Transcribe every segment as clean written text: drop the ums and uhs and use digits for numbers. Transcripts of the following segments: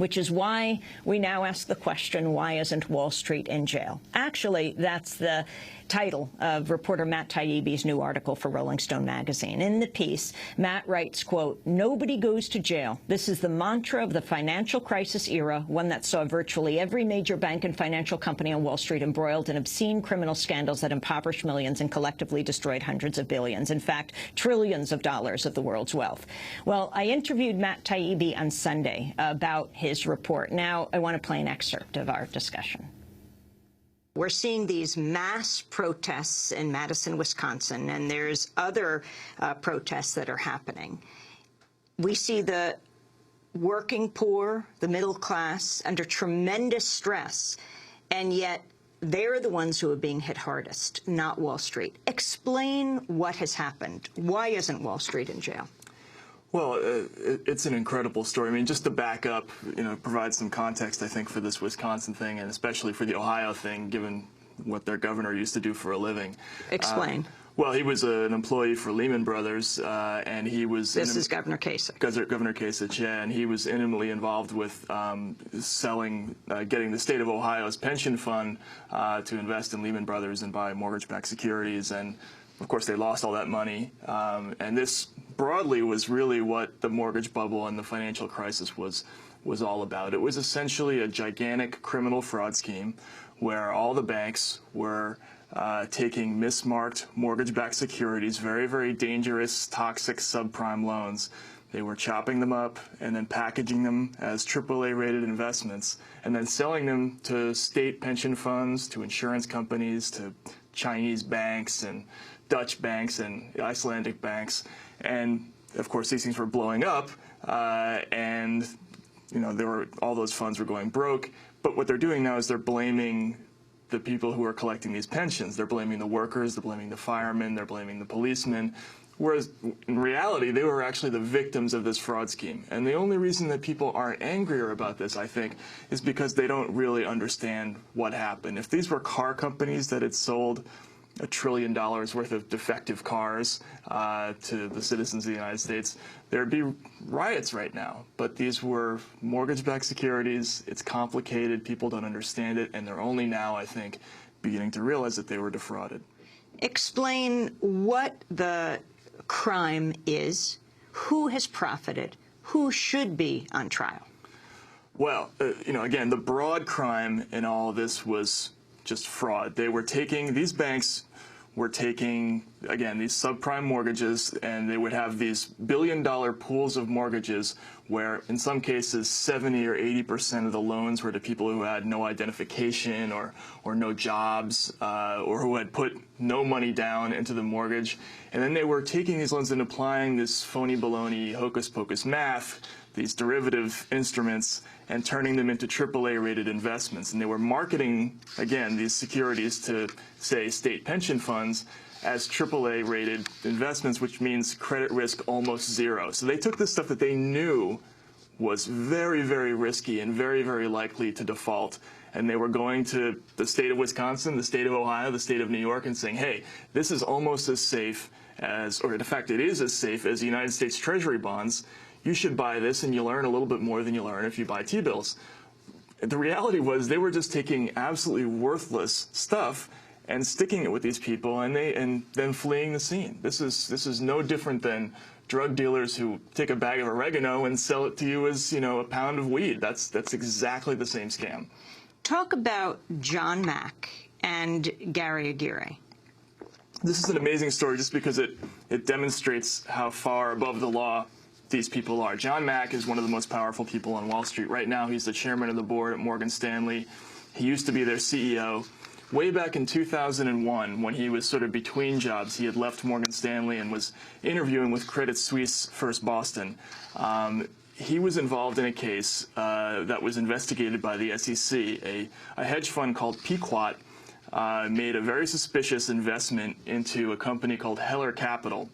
which is why we now ask the question, why isn't Wall Street in jail? Actually, that's the title of reporter Matt Taibbi's new article for Rolling Stone magazine. In the piece, Matt writes, quote, "Nobody goes to jail. This is the mantra of the financial crisis era, one that saw virtually every major bank and financial company on Wall Street embroiled in obscene criminal scandals that impoverished millions and collectively destroyed hundreds of billions. In fact, trillions of dollars of the world's wealth." Well, I interviewed Matt Taibbi on Sunday about his report. Now I want to play an excerpt of our discussion. We're seeing these mass protests in Madison, Wisconsin, and there's other protests that are happening. We see the working poor, the middle class, under tremendous stress, and yet they're the ones who are being hit hardest, not Wall Street. Explain what has happened. Why isn't Wall Street in jail? Well, it's an incredible story. I mean, just to back up, provide some context, I think, for this Wisconsin thing, and especially for the Ohio thing, given what their governor used to do for a living. Explain. Well, he was an employee for Lehman Brothers, and he was... This is Governor Kasich. Governor Kasich, yeah, and he was intimately involved with getting the state of Ohio's pension fund to invest in Lehman Brothers and buy mortgage-backed securities, and of course they lost all that money. And this broadly was really what the mortgage bubble and the financial crisis was all about. It was essentially a gigantic criminal fraud scheme where all the banks were taking mismarked mortgage-backed securities, very, very dangerous, toxic subprime loans. They were chopping them up and then packaging them as AAA-rated investments and then selling them to state pension funds, to insurance companies, to Chinese banks and Dutch banks and Icelandic banks. And, of course, these things were blowing up, and all those funds were going broke. But what they're doing now is they're blaming the people who are collecting these pensions. They're blaming the workers, they're blaming the firemen, they're blaming the policemen, whereas in reality they were actually the victims of this fraud scheme. And the only reason that people aren't angrier about this, I think, is because they don't really understand what happened. If these were car companies that had sold $1 trillion worth of defective cars to the citizens of the United States, there'd be riots right now. But these were mortgage-backed securities. It's complicated. People don't understand it. And they're only now, I think, beginning to realize that they were defrauded. Explain what the crime is, who has profited, who should be on trial. Well, again, the broad crime in all of this was just fraud. These banks were taking, again, these subprime mortgages, and they would have these billion-dollar pools of mortgages where, in some cases, 70 or 80% of the loans were to people who had no identification or no jobs or who had put no money down into the mortgage. And then they were taking these loans and applying this phony baloney hocus-pocus math, these derivative instruments, and turning them into AAA-rated investments. And they were marketing, again, these securities to, say, state pension funds as AAA-rated investments, which means credit risk almost zero. So they took this stuff that they knew was very, very risky and very, very likely to default, and they were going to the state of Wisconsin, the state of Ohio, the state of New York, and saying, hey, this is almost as safe as, or in fact it is as safe as the United States Treasury bonds. You should buy this, and you'll earn a little bit more than you'll earn if you buy T-bills. The reality was they were just taking absolutely worthless stuff and sticking it with these people, and then fleeing the scene. This is no different than drug dealers who take a bag of oregano and sell it to you as, a pound of weed. That's exactly the same scam. Talk about John Mack and Gary Aguirre. This is an amazing story just because it demonstrates how far above the law these people are. John Mack is one of the most powerful people on Wall Street. Right now, he's the chairman of the board at Morgan Stanley. He used to be their CEO. Way back in 2001, when he was sort of between jobs, he had left Morgan Stanley and was interviewing with Credit Suisse First Boston. He was involved in a case that was investigated by the SEC. A hedge fund called Pequot made a very suspicious investment into a company called Heller Capital,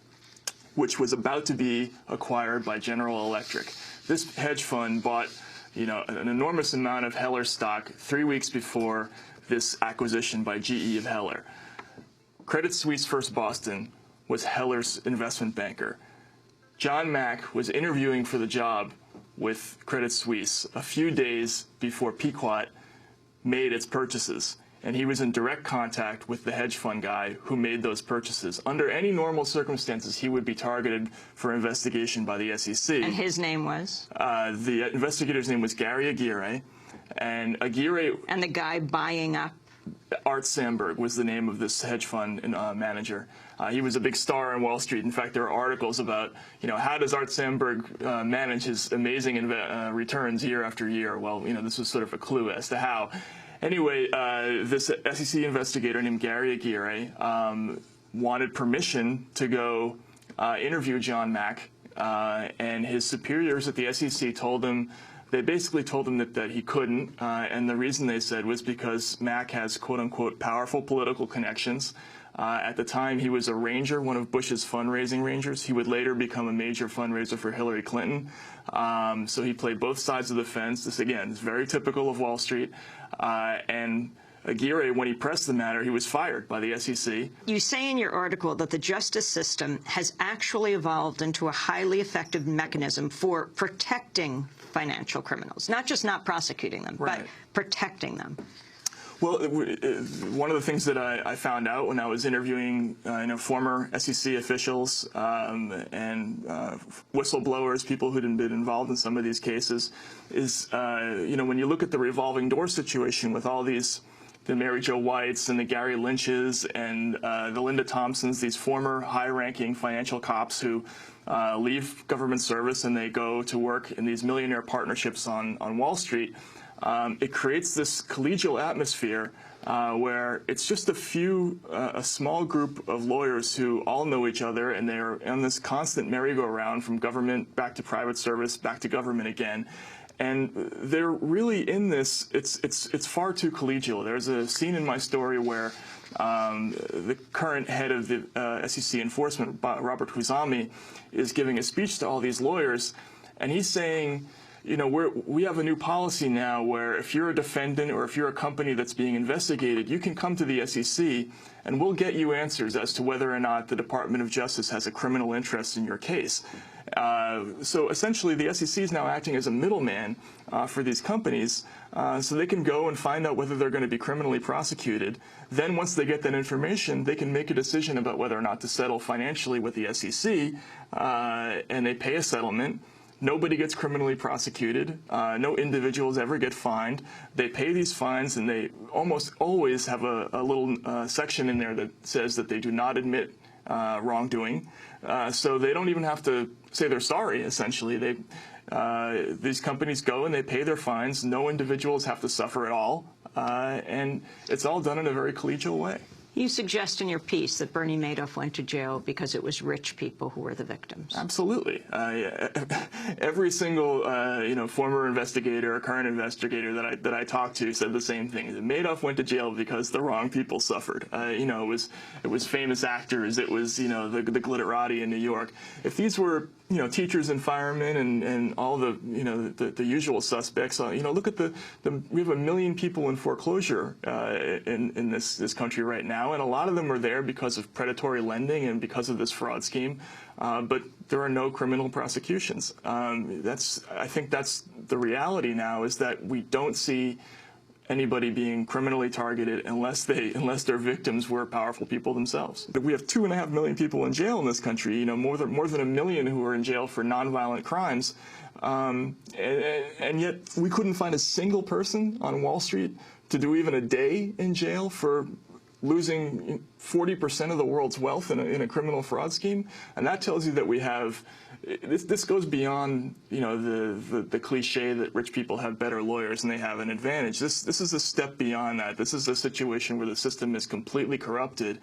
which was about to be acquired by General Electric. This hedge fund bought, an enormous amount of Heller stock 3 weeks before this acquisition by GE of Heller. Credit Suisse First Boston was Heller's investment banker. John Mack was interviewing for the job with Credit Suisse a few days before Pequot made its purchases. And he was in direct contact with the hedge fund guy who made those purchases. Under any normal circumstances, he would be targeted for investigation by the SEC. And his name was? The investigator's name was Gary Aguirre. And Aguirre... And the guy buying up? Art Sandberg was the name of this hedge fund manager. He was a big star on Wall Street. In fact, there are articles about, how does Art Sandberg manage his amazing returns year after year? Well, this was sort of a clue as to how. Anyway, this SEC investigator named Gary Aguirre wanted permission to go interview John Mack, and his superiors at the SEC told him, they basically told him that he couldn't, and the reason they said was because Mack has quote-unquote powerful political connections. At the time, he was a ranger, one of Bush's fundraising rangers. He would later become a major fundraiser for Hillary Clinton. So he played both sides of the fence. This, again, is very typical of Wall Street. And Aguirre, when he pressed the matter, he was fired by the SEC. You say in your article that the justice system has actually evolved into a highly effective mechanism for protecting financial criminals, not just not prosecuting them, right, but protecting them. Well, one of the things that I found out when I was interviewing former SEC officials and whistleblowers, people who'd been involved in some of these cases, is when you look at the revolving door situation with all these, the Mary Jo Whites and the Gary Lynches and the Linda Thompsons, these former high-ranking financial cops who leave government service and they go to work in these millionaire partnerships on Wall Street. It creates this collegial atmosphere where it's just a small group of lawyers who all know each other, and they're on this constant merry-go-round from government back to private service, back to government again. And they're really in this, it's far too collegial. There's a scene in my story where the current head of the SEC enforcement, Robert Khuzami, is giving a speech to all these lawyers, and he's saying, we have a new policy now where if you're a defendant or if you're a company that's being investigated, you can come to the SEC and we'll get you answers as to whether or not the Department of Justice has a criminal interest in your case. So essentially, the SEC is now acting as a middleman for these companies so they can go and find out whether they're going to be criminally prosecuted. Then once they get that information, they can make a decision about whether or not to settle financially with the SEC, and they pay a settlement. Nobody gets criminally prosecuted. No individuals ever get fined. They pay these fines, and they almost always have a little section in there that says that they do not admit wrongdoing. So they don't even have to say they're sorry, essentially. These companies go and they pay their fines. No individuals have to suffer at all. And it's all done in a very collegial way. You suggest in your piece that Bernie Madoff went to jail because it was rich people who were the victims. Absolutely. Every single former investigator or current investigator that I talked to said the same thing. That Madoff went to jail because the wrong people suffered. It was famous actors. It was the glitterati in New York. If these were teachers and firemen and all the the usual suspects, look at we have 1 million people in foreclosure in this country right now. And a lot of them are there because of predatory lending and because of this fraud scheme, but there are no criminal prosecutions. I think that's the reality now, is that we don't see anybody being criminally targeted unless their victims were powerful people themselves. We have 2.5 million people in jail in this country. More than 1 million who are in jail for nonviolent crimes, and yet we couldn't find a single person on Wall Street to do even a day in jail for losing 40% of the world's wealth in a criminal fraud scheme. And that tells you that we have, this goes beyond the cliche that rich people have better lawyers and they have an advantage. This is a step beyond that. This is a situation where the system is completely corrupted,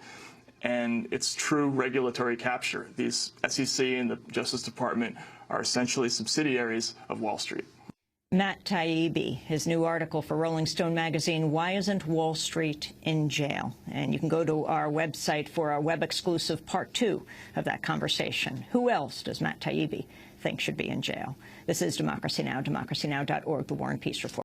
and it's true regulatory capture. These SEC and the Justice Department are essentially subsidiaries of Wall Street. Matt Taibbi, his new article for Rolling Stone magazine, Why Isn't Wall Street in Jail? And you can go to our website for our web-exclusive part 2 of that conversation. Who else does Matt Taibbi think should be in jail? This is Democracy Now!, democracynow.org, The War and Peace Report.